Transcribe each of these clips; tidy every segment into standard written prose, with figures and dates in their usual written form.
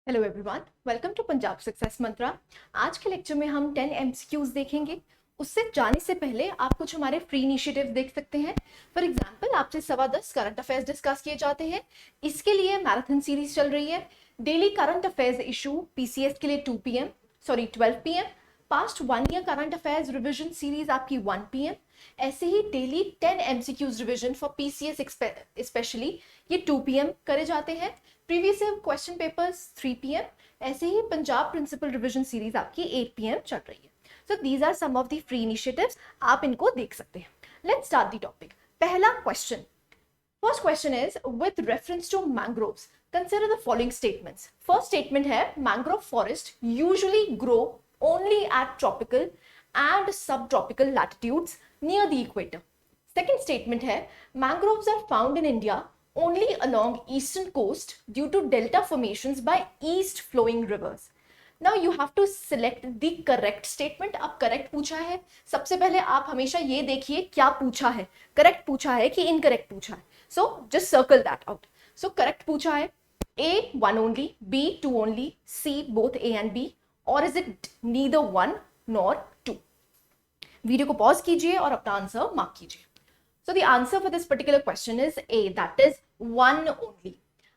Hello everyone, welcome to Punjab success Mantra. आज के lecture में हम 10 एमसीक्यूज देखेंगे। उससे जाने से पहले आप कुछ हमारे फ्री इनिशिएटिव देख सकते हैं। फॉर एग्जांपल, आपसे 10:15 करंट अफेयर्स डिस्कस किए जाते हैं। इसके लिए मैराथन सीरीज चल रही है। Daily current affairs issue PCS के लिए 12 PM. Past 1 year current affairs revision series आपकी 1 पीएम। ऐसे ही daily 10 MCQs revision for PCS specially ये 2 पीएम करे जाते हैं। Previous year question papers 3 PM. ऐसे ही पंजाब प्रिंसिपल रिविजन सीरीज आपकी 8 पीएम चल रही है। So these are some of the free initiatives, आप इनको देख सकते हैं। Let's start the topic. पहला question, first question is with reference to mangroves consider the following statements. First statement है mangrove forest usually grow only at tropical and subtropical latitudes near the equator. Second statement है mangroves are found in India only along eastern coast due to delta formations by east flowing rivers. Now you have to select the correct statement. अब correct पूछा है, सबसे पहले आप हमेशा ये देखिए क्या पूछा है, correct पूछा है कि incorrect पूछा है. So just circle that out. So correct पूछा है A 1 only, B 2 only, C both A and B, or is it neither 1 nor 2? Video को पॉज कीजिए और अपना आंसर मार्क कीजिए. So the answer for this particular question is A, that is 1 only.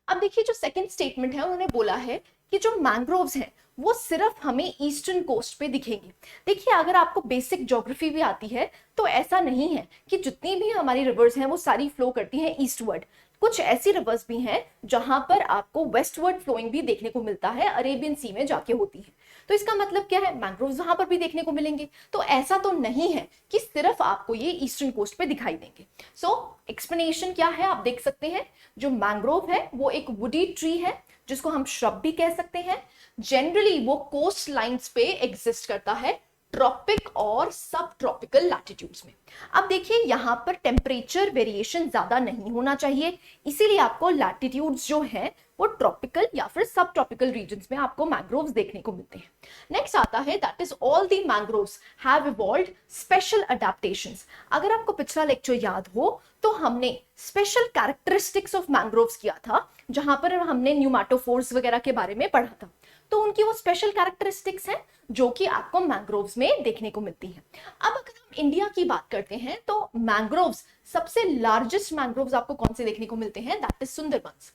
अब देखिए जो सेकंड स्टेटमेंट है उन्होंने बोला है कि जो मैंग्रोव्स हैं वो सिर्फ हमें ईस्टर्न कोस्ट पे दिखेंगे। देखिए अगर आपको बेसिक ज्योग्राफी भी आती है तो ऐसा नहीं है कि जितनी भी हमारी रिवर्स हैं वो सारी फ्लो करती हैं ईस्टवर्ड। कुछ ऐसी रिवर्स भी हैं जहां पर आपको वेस्टवर्ड फ्लोइंग भी देखने को मिलता है, अरेबियन सी में जाके होती है। तो इसका मतलब क्या है, मैंग्रोव्स वहां पर भी देखने को मिलेंगे। तो ऐसा तो नहीं है कि सिर्फ आपको ये ईस्टर्न कोस्ट पे दिखाई देंगे। सो एक्सप्लेनेशन क्या है आप देख सकते हैं। जो मैंग्रोव है वो एक वुडी ट्री है जिसको हम श्रब भी कह सकते हैं। जनरली वो कोस्ट लाइंस पे एग्जिस्ट करता है ट्रॉपिक और सब ट्रॉपिकल लैटिट्यूड्स में। अब देखिए यहाँ पर टेम्परेचर वेरिएशन ज्यादा नहीं होना चाहिए, इसीलिए आपको लैटिट्यूड्स जो है वो ट्रॉपिकल या फिर सब ट्रॉपिकल रीजन्स में आपको मैंग्रोव्स देखने को मिलते हैं। नेक्स्ट आता है that is all the mangroves have evolved special adaptations. अगर आपको पिछला लेक्चर याद हो तो हमने स्पेशल कैरेक्टरिस्टिक्स ऑफ मैंग्रोव्स किया था, जहां पर हमने न्यूमैटोफोर्स वगैरह के बारे में पढ़ा था। तो उनकी वो स्पेशल कैरेक्टरिस्टिक्स हैं जो कि आपको मैंग्रोव्स में देखने को मिलती हैं। अब अगर हम इंडिया की बात करते हैं तो मैंग्रोव्स, सबसे लार्जेस्ट मैंग्रोव्स आपको कौन से देखने को मिलते हैं, दैट इज सुंदरबंस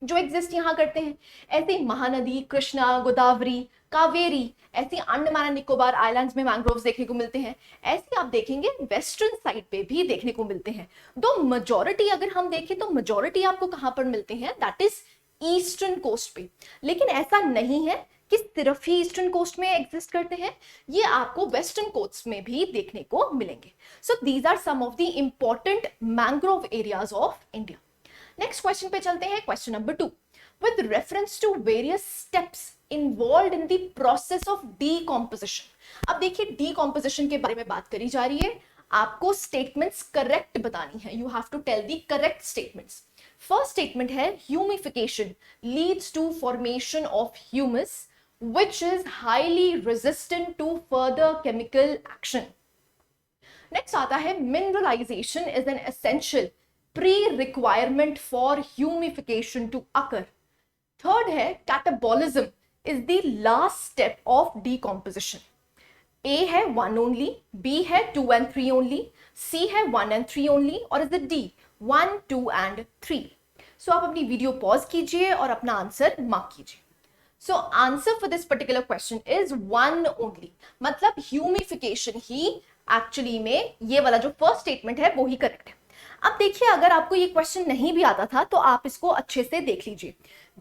जो एग्जिस्ट यहाँ करते हैं। ऐसे महानदी, कृष्णा, गोदावरी, कावेरी, ऐसी अंडमान एंड निकोबार आइलैंड्स में मैंग्रोव्स देखने को मिलते हैं। ऐसे आप देखेंगे वेस्टर्न साइड पे भी देखने को मिलते हैं। तो मेजॉरिटी अगर हम देखें तो मेजॉरिटी आपको कहां पर मिलते हैं, दैट इज ईस्टर्न कोस्ट पे। लेकिन ऐसा नहीं है कि सिर्फ ही ईस्टर्न कोस्ट में एग्जिस्ट करते हैं, ये आपको वेस्टर्न कोस्ट में भी देखने को मिलेंगे। So these are some of the important mangrove areas of India. Next question पे चलते हैं, question number 2। With reference to various steps involved in the process of decomposition. अब देखिए डीकॉम्पोजिशन के बारे में बात करी जा रही है, आपको स्टेटमेंट्स करेक्ट बतानी है। You have to tell the correct statements. First statement है humification leads to formation of humus which is highly resistant to further chemical action. Next आता है mineralization is an essential pre-requirement for humification to occur. Third है catabolism is the last step of decomposition. A है 1 only, B है 2 and 3 only, C है 1 and 3 only, और is it D 1, 2 and 3? So आप अपनी video pause कीजिए और अपना आंसर मार्क कीजिए। So answer for this particular question is 1 only, मतलब ह्यूमिफिकेशन ही एक्चुअली में ये वाला जो फर्स्ट स्टेटमेंट है वो ही करेक्ट है। अब देखिए अगर आपको ये क्वेश्चन नहीं भी आता था तो आप इसको अच्छे से देख लीजिए।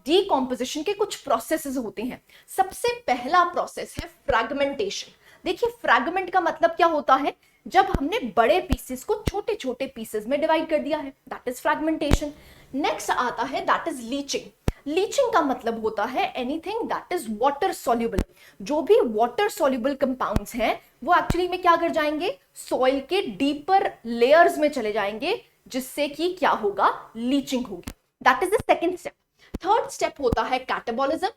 डीकॉम्पोजिशन के कुछ प्रोसेसेस होते हैं। सबसे पहला प्रोसेस है फ्रैगमेंटेशन। देखिए फ्रैगमेंट का मतलब क्या होता है, जब हमने बड़े पीसेस को छोटे छोटे पीसेस में डिवाइड कर दिया है, दैट इज फ्रैगमेंटेशन। नेक्स्ट आता है दैट इज लीचिंग। लीचिंग का मतलब होता है anything that is water soluble. जो भी वाटर सॉल्युबल कंपाउंड्स हैं वो एक्चुअली में क्या कर जाएंगे, सॉइल के डीपर लेयर्स में चले जाएंगे, जिससे कि क्या होगा, लीचिंग होगी। That is the second step. Third step होता है कैटाबॉलिज्म,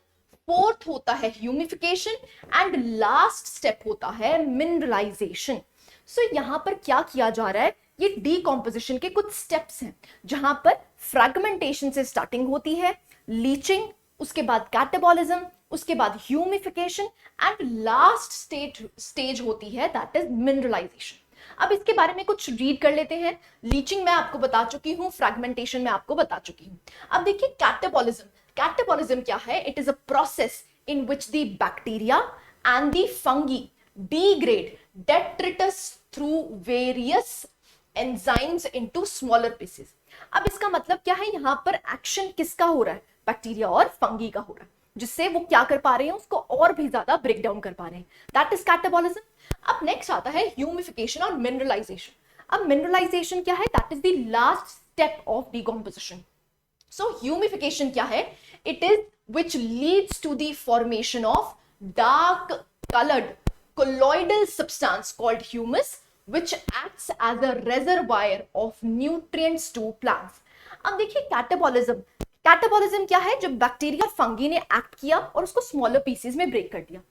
फोर्थ होता है ह्यूमिफिकेशन एंड लास्ट स्टेप होता है मिनरलाइजेशन। सो यहां पर क्या किया जा रहा है, ये डीकॉम्पोजिशन के कुछ स्टेप्स हैं जहां पर फ्रैगमेंटेशन से स्टार्टिंग होती है, लीचिंग, उसके बाद कैटाबॉलिज्म, उसके बाद ह्यूमिफिकेशन एंड लास्ट स्टेज होती है दैट इज मिनरलाइजेशन। अब इसके बारे में कुछ रीड कर लेते हैं। लीचिंग मैं आपको बता चुकी हूं, फ्रैगमेंटेशन मैं आपको बता चुकी हूं। अब देखिए कैटाबॉलिज्म, कैटाबॉलिज्म क्या है? It is a process in which the bacteria and the fungi degrade detritus through various enzymes into smaller pieces। अब इसका मतलब क्या है? यहां पर एक्शन किसका हो रहा है? बैक्टीरिया और फंगी का हो रहा है, जिससे वो क्या कर पा रहे हैं? उसको और भी ज्यादा ब्रेक डाउन कर पा रहे हैं। That is catabolism. अब नेक्स्ट आता है ह्यूमिफिकेशन और मिनरलाइजेशन। अब मिनरलाइजेशन क्या है? That is the last step of decomposition. So humification क्या है? It is which leads to the formation of dark colored colloidal substance called humus, which acts as a reservoir of nutrients to plants। अब देखिए catabolism, catabolism क्या है? जब bacteria fungi ने act किया और उसको स्मॉलर पीसेस में ब्रेक कर दिया।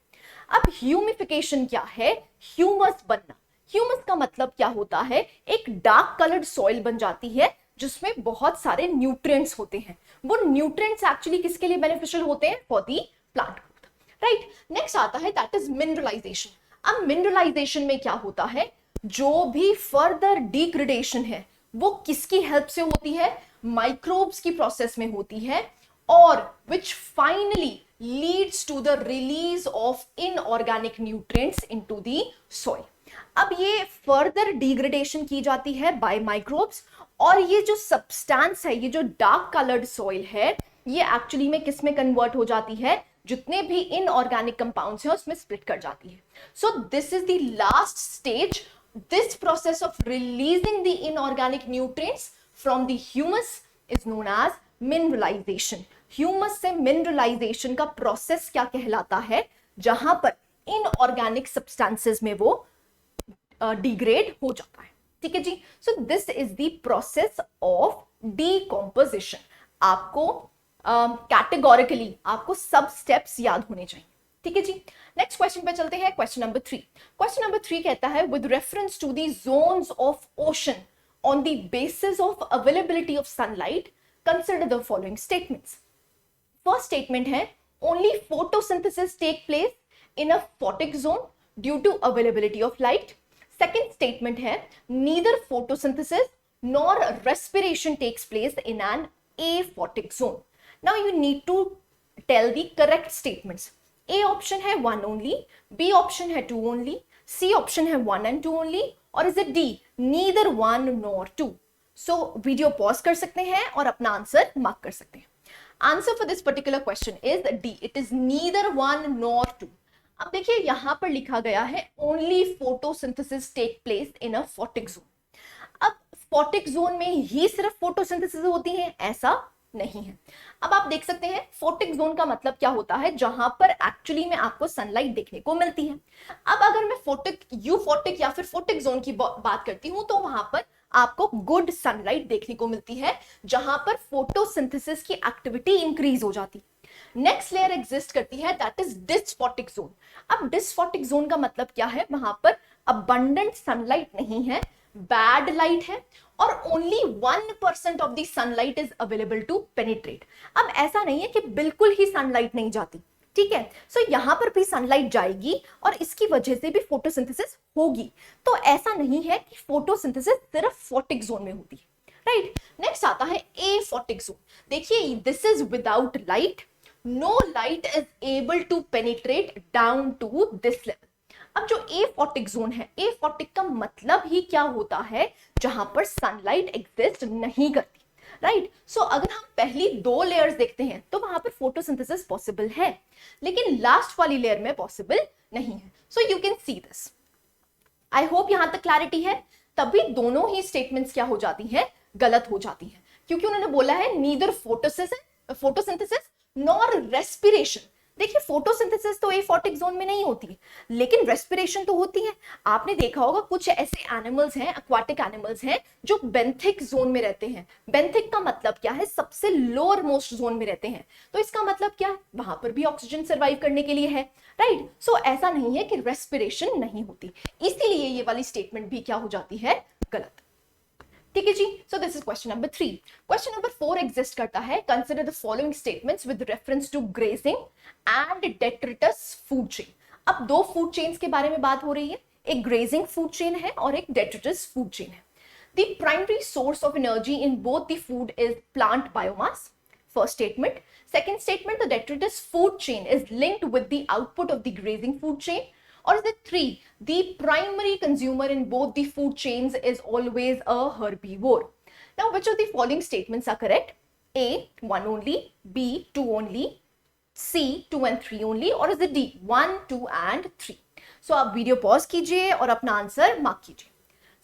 अब ह्यूमिफिकेशन क्या है? ह्यूमस बनना। ह्यूमस का मतलब क्या होता है? एक डार्क कलर्ड सॉइल बन जाती है जिसमें बहुत सारे न्यूट्रिएंट्स होते हैं। वो न्यूट्रिएंट्स एक्चुअली किसके लिए बेनिफिशियल होते हैं? For the plant growth, right. Next आता है दैट इज मिनरलाइजेशन। अब मिनरलाइजेशन में क्या होता है? जो भी फर्दर डिग्रेडेशन है वो किसकी हेल्प से होती है? माइक्रोब्स की प्रोसेस में होती है, और which finally leads to the release of inorganic nutrients into the soil. अब ये फर्दर डिग्रेडेशन की जाती है बाय माइक्रोब्स, और ये जो सब्सटेंस है, ये जो डार्क कलर्ड सॉइल है, ये एक्चुअली में किस में कन्वर्ट हो जाती है? जितने भी इनऑर्गेनिक कंपाउंड्स हैं उसमें स्प्लिट कर जाती है। So this is the last stage. This process of releasing the inorganic nutrients from the humus is known as mineralization. Humus से मिनरलाइजेशन का प्रोसेस क्या कहलाता है? जहां पर इनऑर्गेनिक सब्सटेंसेस में वो डिग्रेड हो जाता है। ठीक है जी। So this is the process of decomposition. आपको कैटेगोरिकली आपको सब स्टेप्स याद होने चाहिए। ठीक है जी। नेक्स्ट क्वेश्चन पे चलते हैं। Question number 3। क्वेश्चन नंबर 3 कहता है with reference to the zones of ocean on the basis of availability of sunlight consider the following statements. First statement है only photosynthesis take place in a photic zone due to availability of light. Second statement है neither photosynthesis nor respiration takes place in an aphotic zone. Now you need to tell the correct statements. A option है 1 only, B option है 2 only, C option है 1 and 2 only, और is it D neither 1 nor 2? So video pause कर सकते हैं और अपना answer mark कर सकते हैं। Answer for this particular question is D, it is neither 1 nor 2। अब देखिए यहां पर लिखा गया है only photosynthesis take place in a photic zone. अब फोटिक जोन में ही सिर्फ फोटोसिंथेसिस होती है? ऐसा नहीं है। अब आप देख सकते हैं फोटिक जोन का मतलब क्या होता है? जहां पर एक्चुअली में आपको सनलाइट देखने को मिलती है। अब अगर मैं फोटिक, यूफोटिक या फिर फोटिक जोन की बात करती हूं तो वहां पर आपको गुड सनलाइट देखने को मिलती है, जहां पर फोटोसिंथेसिस की एक्टिविटी इंक्रीज हो जाती है। नेक्स्ट लेयर एग्जिस्ट करती है दैट इज डिस्फोटिक जोन। अब डिस्फोटिक जोन का मतलब क्या है? वहां पर अबंडेंट सनलाइट नहीं है, बैड लाइट है, और only 1% of the sunlight is available to penetrate. अब ऐसा नहीं है कि बिल्कुल ही सनलाइट नहीं जाती, ठीक है। सो यहां पर भी सनलाइट जाएगी और इसकी वजह से भी फोटोसिंथेसिस होगी। तो ऐसा नहीं है कि फोटोसिंथेसिस सिर्फ फोटिक जोन में होती है, राइट। नेक्स्ट आता है एफोटिक जोन। देखिए this is without light, no light is able to penetrate down to this level। अब जो एफोटिक जोन है, एफोटिक का मतलब ही क्या होता है? जहां पर सनलाइट एग्जिस्ट नहीं करती, राइट। सो अगर हम पहली 2 लेयर्स देखते हैं तो वहां पर फोटोसिंथेसिस पॉसिबल है, लेकिन लास्ट वाली लेयर में पॉसिबल नहीं है। So you can see this. I hope यहां तक क्लैरिटी है। तभी दोनों ही स्टेटमेंट्स क्या हो जाती हैं? गलत हो जाती हैं, क्योंकि उन्होंने बोला है नीदर फोटोसिंथेसिस नॉर रेस्पिरेशन। देखिए फोटोसिंथेसिस तो एफोटिक जोन में नहीं होती, लेकिन रेस्पिरेशन तो होती है। आपने देखा होगा कुछ ऐसे एनिमल्स हैं, एक्वाटिक एनिमल्स हैं, जो बेंथिक जोन में रहते हैं। बेंथिक का मतलब क्या है? सबसे लोअर मोस्ट जोन में रहते हैं। तो इसका मतलब क्या है? वहां पर भी ऑक्सीजन सर्वाइव करने के लिए है, राइट। सो ऐसा नहीं है कि रेस्पिरेशन नहीं होती, इसीलिए ये वाली स्टेटमेंट भी क्या हो जाती है? गलत। ठीक है जी. So this is question number 3. Question number 4 exist करता है. Consider the following statements with reference to grazing and detritus food chain. अब दो फूड चेन्स के बारे में बात हो रही है. एक ग्रेजिंग फूड चेन है और एक डेट्रिटस फूड चेन है. The primary source of energy in both the food is plant biomass. First statement. Second statement, the detritus food chain is linked with the output of the grazing food chain. Or is it 3? The primary consumer in both the food chains is always a herbivore. Now, which of the following statements are correct? A, 1 only, B, 2 only, C, 2 and 3 only, or is it D, 1, 2 and 3? So, आप video pause कीजिए और अपना answer mark कीजिए.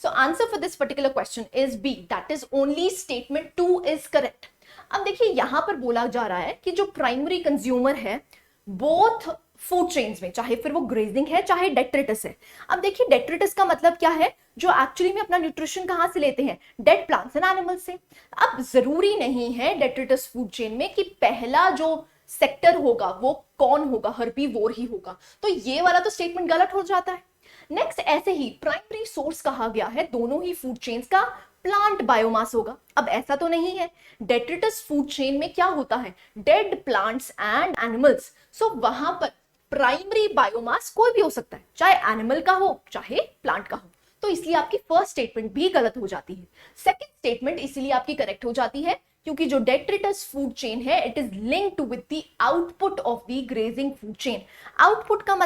So answer for this particular question is B. That is only statement 2 is correct. अब देखिए यहां पर बोला जा रहा है कि जो प्राइमरी कंज्यूमर है बोथ फूड चेन्स में, चाहे फिर वो ग्रेजिंग है चाहे डेट्रिटस है. अब देखिए डेट्रिटस का मतलब क्या है, जो एक्चुअली में अपना न्यूट्रिशन कहां से लेते हैं, डेड प्लांट्स एंड एनिमल्स से. अब जरूरी नहीं है डेट्रिटस फूड चेन में कि पहला जो सेक्टर होगा वो कौन होगा, हर्बीवोर ही होगा. तो ये वाला तो स्टेटमेंट गलत हो जाता है. नेक्स्ट, ऐसे ही प्राइमरी सोर्स कहा गया है दोनों ही फूड चेन्स का प्लांट बायोमास होगा. अब ऐसा तो नहीं है. डेट्रिटस फूड चेन में क्या होता है, डेड प्लांट्स एंड एनिमल्स. सो वहां पर प्राइमरी बायोमास कोई भी हो सकता है, चाहे एनिमल का हो चाहे प्लांट का हो. तो इसलिए आपकी फर्स्ट स्टेटमेंट भी गलत हो जाती है. सेकेंड स्टेटमेंट इसलिए आपकी करेक्ट हो जाती है क्योंकि जो डेट्रिटस फूड चेन है it is linked with the output of the grazing food chain. Output का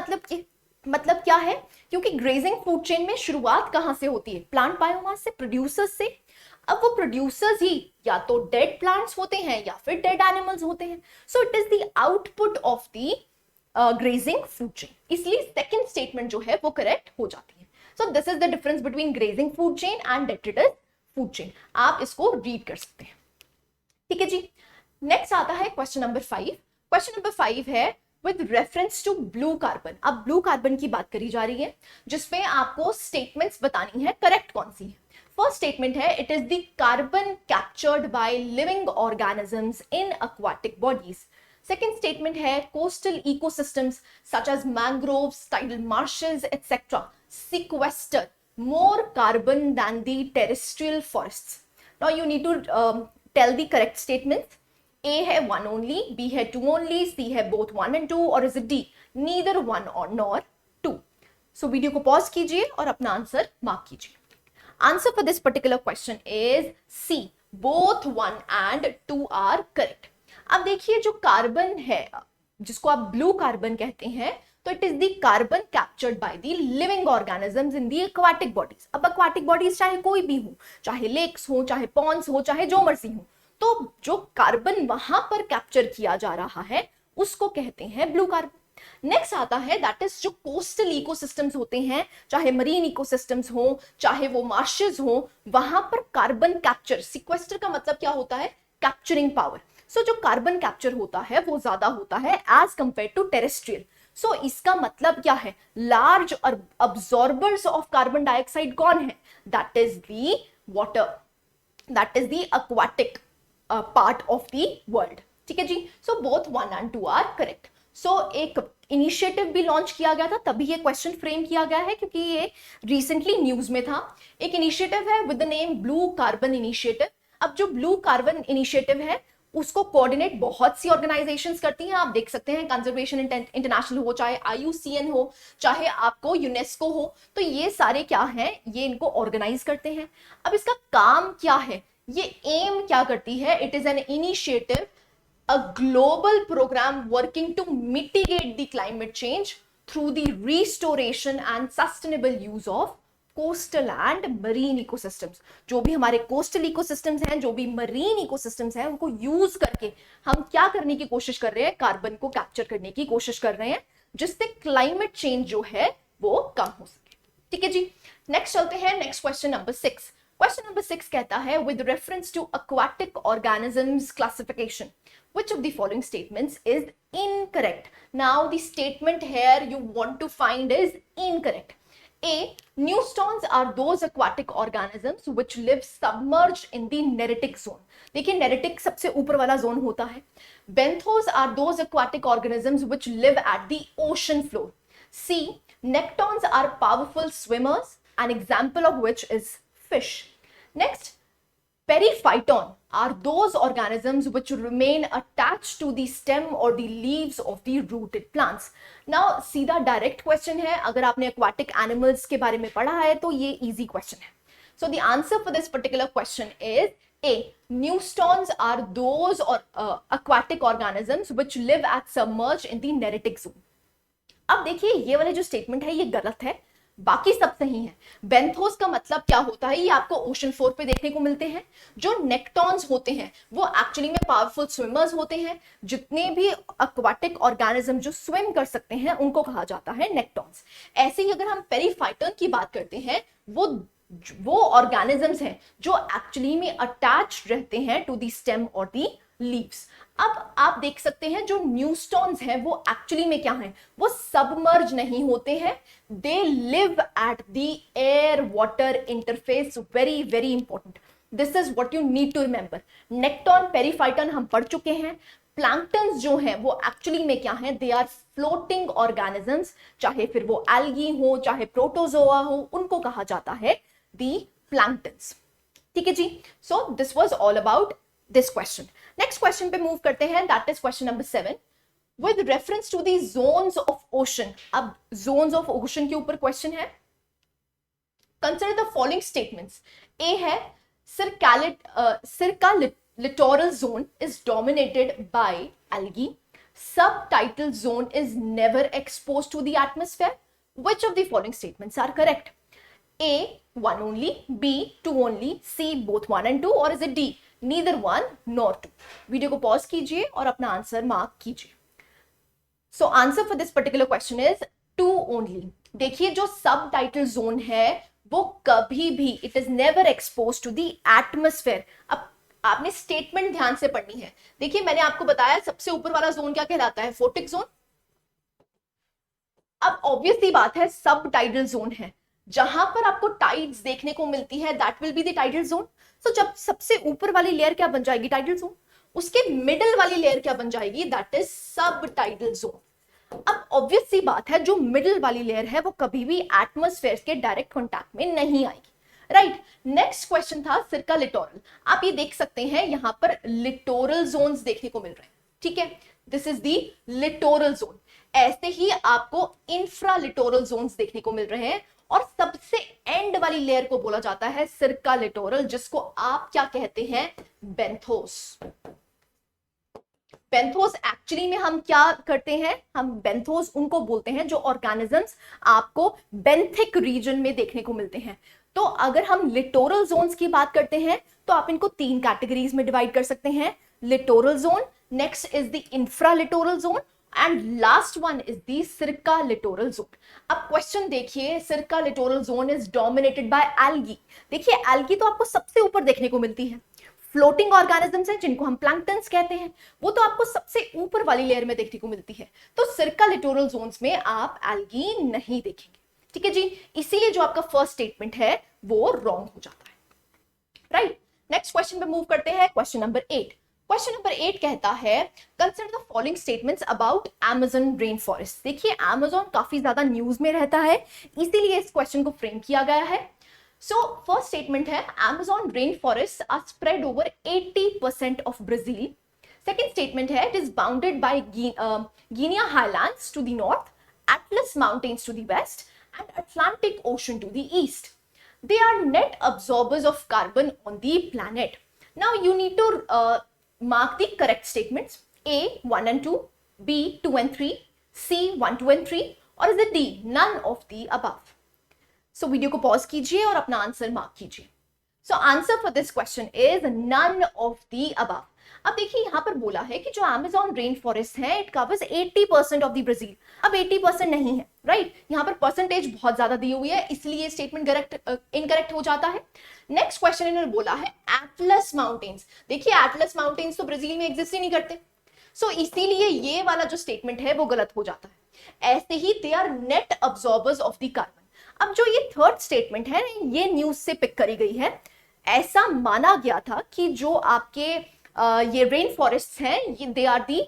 मतलब क्या है, क्योंकि ग्रेजिंग फूड चेन में शुरुआत कहां से होती है, प्लांट बायोमास से, प्रोड्यूसर्स से. अब वो प्रोड्यूसर्स ही या तो डेड प्लांट्स होते हैं या फिर डेड एनिमल्स होते हैं. So it is the output of the grazing food chain. इसलिए सेकंड स्टेटमेंट जो है वो करेक्ट हो जाती है. So this is the difference between grazing food chain and detritus food chain. आप इसको रीड कर सकते हैं. ठीक है जी. नेक्स्ट आता है क्वेश्चन नंबर 5. क्वेश्चन नंबर 5 है with reference to blue carbon. अब ब्लू कार्बन की बात करी जा रही है जिसमें आपको स्टेटमेंट्स बतानी है, करेक्ट कौन सी है. फर्स्ट स्टेटमेंट है it is the carbon captured by living organisms in aquatic bodies. Second statement है coastal ecosystems such as mangroves, tidal marshes etcetera sequester more carbon than the terrestrial forests. Now you need to tell the correct statements. A है 1 only, B है 2 only, C है both 1 and 2, और is it D, neither 1 or nor 2. So video को pause कीजिए और अपना answer mark कीजिए. Answer for this particular question is C, both 1 and 2 are correct. अब देखिए जो कार्बन है जिसको आप ब्लू कार्बन कहते हैं, तो it is the carbon captured by the living organisms in the aquatic bodies. अब एक्वाटिक बॉडीज चाहे कोई भी हो, चाहे लेक्स हो, चाहे पॉन्ड्स हो, चाहे जो मर्जी हो, तो जो कार्बन वहां पर कैप्चर किया जा रहा है उसको कहते हैं ब्लू कार्बन. नेक्स्ट आता है दैट इज जो कोस्टल इकोसिस्टम्स होते हैं, चाहे मरीन इकोसिस्टम्स हो चाहे वो मार्शेस हो, वहां पर कार्बन कैप्चर, सिक्वेस्टर का मतलब क्या होता है, कैप्चरिंग पावर. सो जो कार्बन कैप्चर होता है वो ज्यादा होता है एज कंपेयर टू टेरेस्ट्रियल. सो इसका मतलब क्या है, लार्ज और अब्सॉर्बर्स ऑफ कार्बन डाइऑक्साइड कौन है, that is the water, that is the aquatic part of the world. ठीक है जी. So both 1 and 2 are correct. So एक इनिशिएटिव भी लॉन्च किया गया था, तभी ये क्वेश्चन फ्रेम किया गया है क्योंकि ये रिसेंटली न्यूज में था. एक इनिशिएटिव है with the name blue carbon initiative. अब जो ब्लू कार्बन इनिशिएटिव है उसको कोऑर्डिनेट बहुत सी ऑर्गेनाइजेशंस करती हैं. आप देख सकते हैं कंजर्वेशन इंटरनेशनल हो, चाहे IUCN हो, चाहे आपको यूनेस्को हो, तो ये सारे क्या हैं, ये इनको ऑर्गेनाइज करते हैं. अब इसका काम क्या है, ये एम क्या करती है, it is an initiative, a global program working to mitigate the climate change through the restoration and sustainable use of coastal and marine ecosystems. जो भी हमारे कोस्टल इकोसिस्टम्स हैं, जो भी मरीन इकोसिस्टम्स हैं, उनको यूज करके हम क्या करने की कोशिश कर रहे हैं, कार्बन को कैप्चर करने की कोशिश कर रहे हैं, जिससे क्लाइमेट चेंज जो है वो कम हो सके. ठीक है जी. नेक्स्ट चलते हैं, next question number 6. Question number 6 कहता है with reference to aquatic organisms classification, which of the following statements is incorrect? Now the statement here you want to find is incorrect. A, Neustons are those aquatic organisms which live submerged in the neritic zone. देखिए neritic सबसे ऊपर वाला zone होता है. Benthos are those aquatic organisms which live at the ocean floor. C, Nectons are powerful swimmers, an example of which is fish. Next, Periphyton are those organisms which remain attached to the stem or the leaves of the rooted plants. Now सीधा direct question है, अगर आपने aquatic animals के बारे में पढ़ा है तो ये easy question है. So the answer for this particular question is A. Neustons are those aquatic organisms which live at submerged in the neritic zone. अब देखिए ये वाले जो स्टेटमेंट है ये गलत है, बाकी सब सही है. बेंथोस का मतलब क्या होता है ये आपको ओशन फ्लोर पे देखने को मिलते हैं. जो नेक्टॉन्स होते हैं वो एक्चुअली में पावरफुल स्विमर्स होते हैं. जितने भी एक्वाटिक ऑर्गेनिज्म जो स्विम कर सकते हैं उनको कहा जाता है नेक्टॉन्स. ऐसे ही अगर हम पेरीफाइटन की बात करते हैं वो ऑर्गेनिजम्स हैं जो एक्चुअली में अटैच्ड रहते हैं टू द स्टेम और द लीव्स. अब आप देख सकते हैं जो न्यूस्टॉन्स हैं वो एक्चुअली में क्या हैं, वो सबमर्ज नहीं होते हैं. They live at the air water interface. Very very important, this is what you need to remember. Nekton periphyton हम पढ़ चुके हैं. प्लैंक्टन्स जो हैं वो एक्चुअली में क्या हैं, दे आर फ्लोटिंग ऑर्गेनिजम्स. चाहे फिर वो एल्गी हो चाहे प्रोटोजोआ हो, उनको कहा जाता है दी प्लैंक्टन्स. ठीक है जी. So this was all about this question. Next question पे मूव करते हैं, that is question number 7 with reference to the zones of ocean. अब जोन्स ऑफ ओशन के ऊपर क्वेश्चन है. Consider the following statements. A है circa littoral zone is dominated by algae. Subtidal zone is never exposed to the atmosphere. Which of the following statements are correct? A, 1 only, B, 2 only, C, both 1 and 2, or is it D, neither 1 nor 2? Video को pause कीजिए और अपना answer mark कीजिए. So answer for this particular question is 2 only. देखिए जो सब title zone है वो कभी भी it is never expose to the atmosphere. अब आपने स्टेटमेंट ध्यान से पढ़नी है. देखिए मैंने आपको बताया सबसे ऊपर वाला जोन क्या कहलाता है, फोटिक जोन. अब ऑब्वियस सी बात है सब टाइडल जोन है, जहां पर आपको टाइड्स देखने को मिलती है that will be the tidal zone. So जब सबसे ऊपर वाली लेयर क्या बन जाएगी, टाइडल जोन. उसके मिडिल वाली लेयर क्या बन जाएगी, that is subtidal zone. अब ऑब्वियस सी बात है जो मिडिल वाली लेयर है वो कभी भी एटमॉस्फेयर के डायरेक्ट कांटेक्ट में नहीं आएगी. राइट. नेक्स्ट क्वेश्चन था सिरका लिटोरल. आप ये देख सकते हैं यहां पर लिटोरल जोन्स देखने को मिल रहे हैं. ठीक है, this is the littoral zone. ऐसे ही आपको इंफ्रा लिटोरल जोन्स देखने को मिल रहे हैं और सबसे एंड वाली लेयर को बोला जाता है सिरका लिटोरल, जिसको आप क्या कहते हैं, बेंथोस. बेंथोस एक्चुअली में हम क्या करते हैं, हम बेंथोस उनको बोलते हैं जो ऑर्गेनिजम्स आपको बेंथिक रीजन में देखने को मिलते हैं. तो अगर हम लिटोरल जोन्स की बात करते हैं तो आप इनको 3 कैटेगरीज में डिवाइड कर सकते हैं. Littoral zone, next is the infra littoral zone and last one is the सिरका लिटोरल जोन. अब क्वेश्चन देखिए, सिरका littoral zone is dominated by algae. देखिए एल्गी तो आपको सबसे ऊपर देखने को मिलती है. फ्लोटिंग ऑर्गेनिजम्स हैं जिनको हम प्लैंक्टन्स कहते हैं, वो तो आपको सबसे ऊपर वाली लेयर में देखने को मिलती है. तो सिरका लिटोरल जोन्स में आप एल्गी नहीं देखेंगे. ठीक है जी. इसीलिए जो आपका फर्स्ट स्टेटमेंट है वो रॉन्ग हो जाता है. राइट. नेक्स्ट क्वेश्चन पे मूव करते हैं, क्वेश्चन नंबर 8. क्वेश्चन नंबर 8 कहता है consider the following statements about Amazon rain forest. देखिए अमेज़न काफी ज्यादा न्यूज में रहता है, इसीलिए इस क्वेश्चन को फ्रेम किया गया है. सो फर्स्ट स्टेटमेंट है Amazon rain forest are spread over 80% of Brazil. Second statement है it is bounded by Guinea highlands to the north, Atlas mountains to the west and Atlantic Ocean to the east. They are net absorbers of carbon on the planet. Now you need to mark the correct statements. A, 1 and 2, B, 2 and 3, C, 1, 2 and 3, or is it D, none of the above? So video को pause कीजिए और अपना answer mark कीजिए. So answer for this question is none of the above. अब देखिए यहां पर बोला है कि जो अमेज़न रेन फॉरेस्ट है it covers 80% of the Brazil. अब 80% नहीं है, राइट. यहां पर परसेंटेज बहुत ज्यादा दी हुई है, इसलिए स्टेटमेंट इनकरेक्ट हो जाता है. नेक्स्ट क्वेश्चन इन्होंने बोला है एटलस माउंटेन्स. देखिए एटलस माउंटेन्स तो ब्राजील में एग्जिस्ट ही नहीं करते, सो इसीलिए ये वाला जो स्टेटमेंट है वो गलत हो जाता है. ऐसे ही they are net absorbers of the carbon. अब जो ये थर्ड स्टेटमेंट है ये न्यूज से पिक करी गई है. ऐसा माना गया था कि जो आपके ये रेन फॉरेस्ट हैं they are the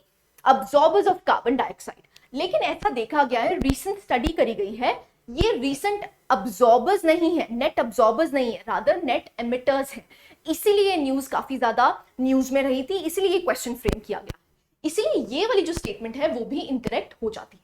absorbers of carbon dioxide. लेकिन ऐसा देखा गया है, रीसेंट स्टडी करी गई है, ये रीसेंट अब्जॉर्बर्स नहीं है, नेट अब्जॉर्बर्स नहीं है, रादर नेट एमिटर्स हैं. इसीलिए न्यूज काफी ज्यादा न्यूज में रही थी, इसीलिए ये क्वेश्चन फ्रेम किया गया, इसीलिए ये वाली जो स्टेटमेंट है वो भी इनकरेक्ट हो जाती है,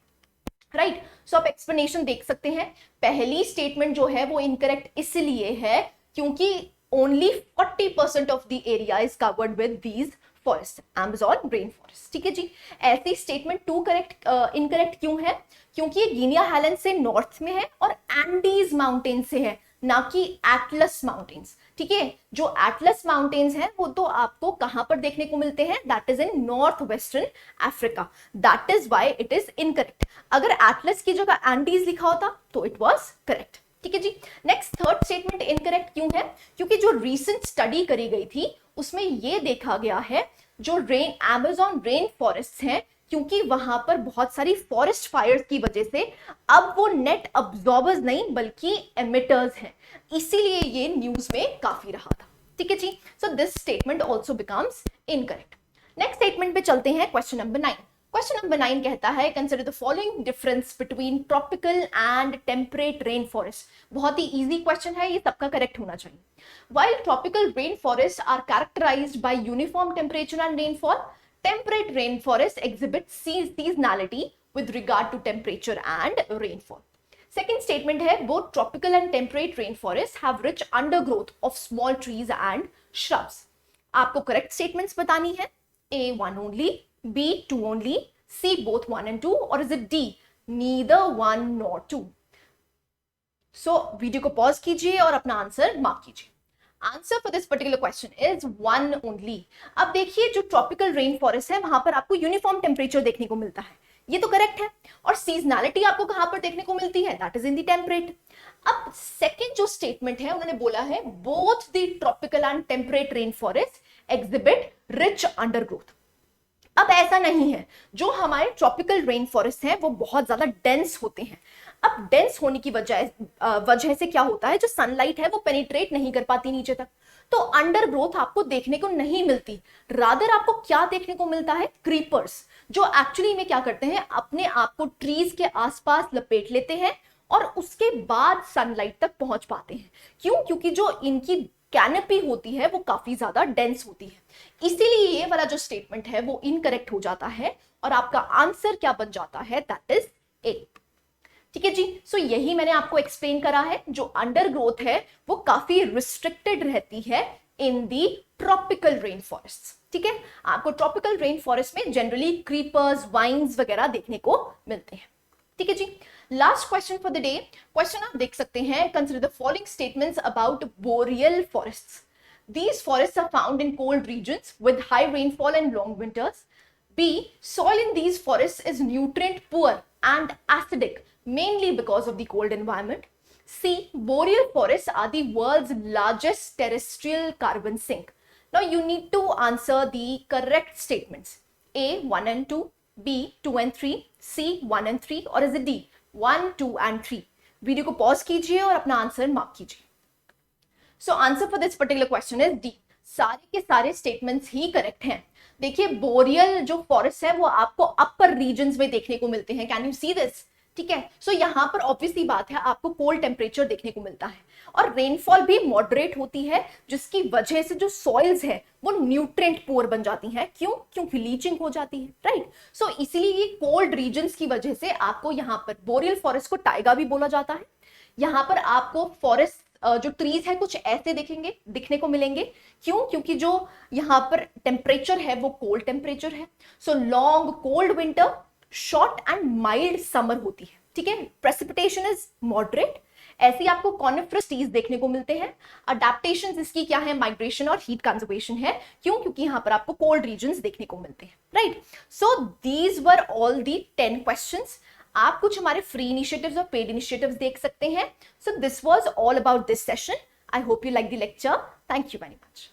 राइट। सो आप एक्सप्लेनेशन देख सकते हैं, पहली स्टेटमेंट जो है वो इनकरेक्ट इसलिए है क्योंकि only 40% of the area is covered with these forest, Amazon rain forest, ठीक है जी। ऐसी स्टेटमेंट 2 करेक्ट इनकरेक्ट क्यों है? क्योंकि ये गिनिया हाइलैंड से नॉर्थ में है और एंडीज माउंटेन से है, ना कि एटलस माउंटेन्स, ठीक है। जो एटलस माउंटेन्स हैं वो तो आपको कहां पर देखने को मिलते हैं? That is in north western Africa, that is why it is incorrect. अगर एटलस की जगह एंडीज लिखा होता तो इट वाज करेक्ट, ठीक है जी। नेक्स्ट थर्ड स्टेटमेंट इनकरेक्ट क्यों है? क्योंकि जो रीसेंट स्टडी करी गई थी उसमें ये देखा गया है जो अमेज़न रेन फॉरेस्ट हैं, क्योंकि वहां पर बहुत सारी फॉरेस्ट फायर्स की वजह से अब वो नेट अब्जॉर्बर्स नहीं बल्कि एमिटर्स हैं, इसीलिए ये न्यूज में काफी रहा था, ठीक है जी। So this statement also becomes incorrect. Next statement पे चलते हैं, क्वेश्चन नंबर 9। क्वेश्चन नंबर 9 कहता है consider the following difference between tropical and temperate rain forest. बहुत ही इजी क्वेश्चन है, ये सबका करेक्ट होना चाहिए। While tropical rainforests are characterized by uniform temperature and rainfall, temperate rainforests exhibit seasonality with regard to temperature and rainfall. Second statement है, both tropical and temperate rainforests have rich undergrowth of small trees and shrubs. आपको correct statements बतानी है, A 1 only, B 2 only, C both 1 and 2, or is it D neither 1 nor 2? So video को pause कीजिए और अपना answer mark कीजिए। Answer for this particular question is 1 only. अब देखिए जो ट्रॉपिकल रेन फॉरेस्ट है वहां पर आपको यूनिफॉर्म टेम्परेचर देखने को मिलता है, ये तो करेक्ट है। और सीजनैलिटी आपको कहां पर देखने को मिलती है? That is in the temperate. अब सेकंड जो स्टेटमेंट है उन्होंने बोला है both the tropical and temperate rain forest exhibit rich undergrowth. अब ऐसा नहीं है, जो हमारे ट्रॉपिकल रेन फॉरेस्ट हैं वो बहुत ज्यादा डेंस होते हैं। अब डेंस होने की वजह से क्या होता है, जो सनलाइट है वो पेनिट्रेट नहीं कर पाती नीचे तक, तो अंडर ग्रोथ आपको देखने को नहीं मिलती। रादर आपको क्या देखने को मिलता है? क्रीपर्स, जो एक्चुअली में क्या करते हैं, अपने आप को ट्रीज के आसपास लपेट लेते हैं और उसके बाद सनलाइट तक पहुंच पाते हैं। क्यों? क्योंकि जो इनकी कैनपी होती है वो काफी ज्यादा डेंस होती है, इसीलिए ये वाला जो स्टेटमेंट है वो इनकरेक्ट हो जाता है और आपका आंसर क्या बन जाता है? दैट इज ए, ठीक है जी। सो यही मैंने आपको एक्सप्लेन करा है, जो अंडर ग्रोथ है वो काफी रिस्ट्रिक्टेड रहती है in the tropical rain forest, ठीक है। आपको ट्रॉपिकल रेन फॉरेस्ट में जनरली क्रीपर्स, वाइन्स वगैरह देखने को मिलते हैं, ठीक है जी। Last question for the day, question आप देख सकते हैं, consider the following statements about boreal forests. These forests are found in cold regions with high rainfall and long winters. B, soil in these forests is nutrient poor and acidic, mainly because of the cold environment. C, boreal forests are the world's largest terrestrial carbon sink. Now you need to answer the correct statements. A, 1 and 2, B, 2 and 3, C, 1 and 3, or is it D, 1, 2 and 3? Video को pause कीजिए और अपना answer mark कीजिए। So answer for this particular question is D, सारे के सारे statements ही correct हैं। देखिए बोरियल जो फॉरेस्ट है वो आपको अपर रीजन्स में देखने को मिलते हैं, कैन यू सी दिस, ठीक है। सो यहाँ पर ऑब्वियसली बात है आपको कोल्ड टेम्परेचर देखने को मिलता है और रेनफॉल भी मॉडरेट होती है, जिसकी वजह से जो सॉइल्स है वो न्यूट्रिएंट पुअर बन जाती हैं। क्यों? क्योंकि लीचिंग हो जाती है, राइट। सो इसीलिए ये कोल्ड रीजन्स की वजह से आपको यहाँ पर बोरियल फॉरेस्ट को टाइगा भी बोला जाता है। यहाँ पर आपको फॉरेस्ट जो ट्रीज है कुछ ऐसे दिखने को मिलेंगे। क्यों? क्योंकि जो यहाँ पर टेम्परेचर है वो कोल्ड टेम्परेचर है। So long cold winter, short and mild summer होती है, ठीक है। Precipitation is moderate. ऐसे ही आपको कॉनिफरस ट्रीज देखने को मिलते हैं। अडेप्टेशन इसकी क्या है? माइग्रेशन और हीट कंजर्वेशन है। क्यों? क्योंकि यहाँ पर आपको कोल्ड रीजन्स देखने को मिलते हैं, right. So these were all the 10 questions. आप कुछ हमारे फ्री इनिशिएटिव्स और पेड इनिशिएटिव्स देख सकते हैं। सो this was all about this session. I hope you like the lecture. Thank you very much.